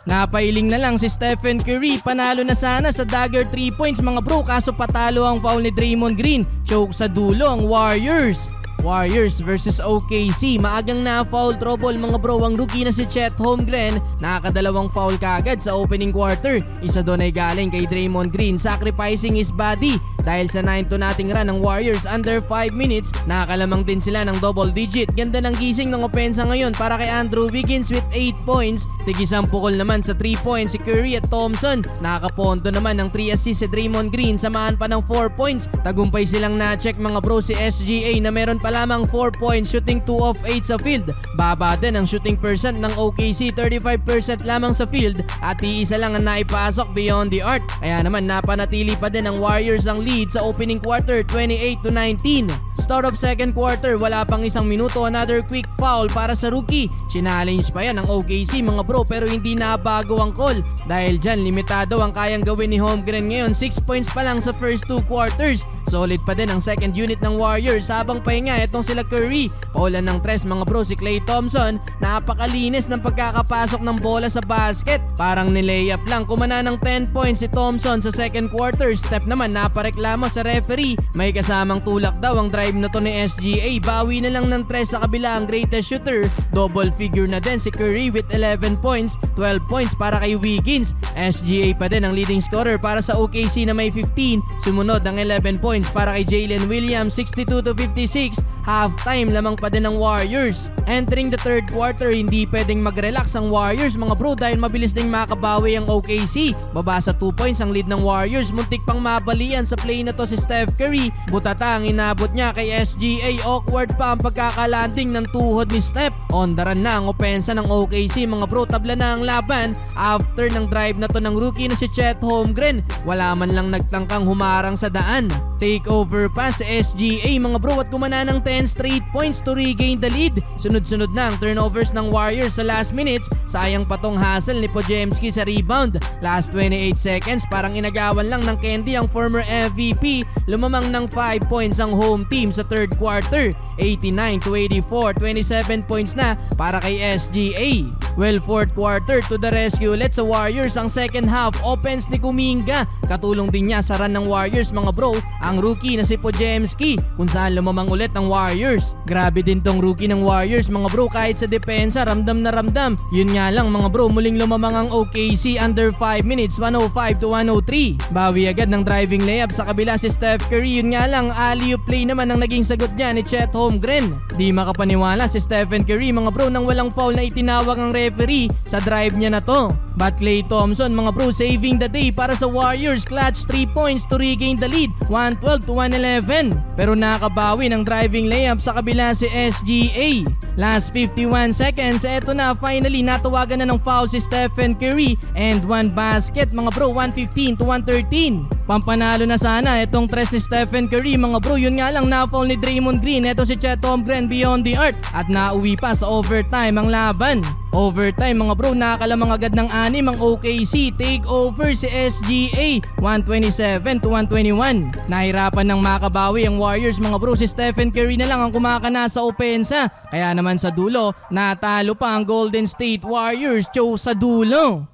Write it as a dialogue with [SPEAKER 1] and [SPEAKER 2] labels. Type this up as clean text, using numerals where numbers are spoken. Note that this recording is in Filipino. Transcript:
[SPEAKER 1] Napailing na lang si Stephen Curry, panalo na sana sa dagger 3 points mga bro, kaso patalo ang foul ni Draymond Green. Choke sa dulo ang Warriors. Warriors versus OKC. Maagang na foul trouble mga bro ang rookie na si Chet Holmgren. Nakakadalawang foul kaagad sa opening quarter. Isa doon ay galing kay Draymond Green, sacrificing his body. Dahil sa 9-2 nating run ng Warriors under 5 minutes, nakakalamang din sila ng double digit. Ganda ng gising ng opensa ngayon para kay Andrew Wiggins with 8 points. Tigisang pukol naman sa 3 points si Curry at Thompson. Nakakaponto naman ng 3 assists si Draymond Green, samahan pa ng 4 points. Tagumpay silang na-check mga bro si SGA na meron pa lamang 4 points, shooting 2 of 8 sa field. Baba din ang shooting percent ng OKC, 35% lamang sa field at iisa lang ang naipasok beyond the arc. Kaya naman napanatili pa din ang Warriors ang lead sa opening quarter, 28-19. Start of second quarter, wala pang isang minuto, another quick foul para sa rookie. Challenge pa yan ang OKC mga bro, pero hindi nabago ang call. Dahil dyan, limitado ang kayang gawin ni Holmgren ngayon. 6 points pa lang sa first 2 quarters. Solid pa din ang second unit ng Warriors. Habang pahinga, etong sila Curry. Paulan ng tres mga bro si Klay Thompson. Napakalinis ng pagkakapasok ng bola sa basket. Parang nilayup lang. Kumana ng 10 points si Thompson sa second quarter. Step naman, napareklamo sa referee. May kasamang tulak daw ang drive na to ni SGA. Bawi na lang ng tres sa kabila ang greatest shooter. Double figure na din si Curry with 11 points. 12 points para kay Wiggins. SGA pa din ang leading scorer para sa OKC na may 15. Sumunod ang 11 points para kay Jalen Williams, 62-56. Halftime lamang pa din ng Warriors. Entering the third quarter, hindi pwedeng mag-relax ang Warriors mga bro dahil mabilis ding makabawi ang OKC. Baba sa 2 points ang lead ng Warriors. Muntik pang mabalian sa play na to si Steph Curry. Butata ang inabot niya kay SGA. Awkward pa ang pagkakalanding ng tuhod ni Steph. On the run na ang opensa ng OKC mga bro. Tabla na ang laban after ng drive na to ng rookie na si Chet Holmgren. Wala man lang nagtangkang humarang sa daan. Takeover pa sa SGA mga bro at kumana ng 10 straight points to regain the lead. Sunod-sunod na ang turnovers ng Warriors sa last minutes. Sayang patong hustle ni Podziemski sa rebound. Last 28 seconds, parang inagawan lang ng candy ang former MVP. Lumamang ng 5 points ang home team sa third quarter. 89-84, 27 points na para kay SGA. Well, fourth quarter to the rescue ulit sa Warriors ang second half offense ni Kuminga. Katulong din niya sa run ng Warriors mga bro ang rookie na si Podziemski kung saan lumamang ulit ng Warriors. Grabe din tong rookie ng Warriors mga bro, kahit sa depensa ramdam na ramdam. Yun nga lang mga bro, muling lumamang ang OKC under 5 minutes, 105-103. Bawi agad ng driving layup sa kabila si Steph Curry. Yun nga lang, alley-oop play naman ang naging sagot niya ni Chet Holmgren. Di makapaniwala si Stephen Curry mga bro nang walang foul na itinawag ang referee sa drive niya na to. But Klay Thompson mga bro saving the day para sa Warriors. Clutch 3 points to regain the lead, 112-111. Pero nakabawi ng driving layup sa kabila si SGA. Last 51 seconds, eto na finally natawagan na ng foul si Stephen Curry and one basket mga bro, 115-113. Pampanalo na sana itong tres ni Stephen Curry mga bro. Yun nga lang na-foul ni Draymond Green. Eto si Chet Holmgren beyond the arc at nauwi pa sa overtime ang laban. Overtime mga bro, nakakalamang agad ng 6 ang OKC. Take over si SGA, 127-121. Nahirapan ng makabawi ang Warriors mga bro. Si Stephen Curry na lang ang kumakana sa opensa. Kaya naman sa dulo, natalo pa ang Golden State Warriors. Choke sa dulo.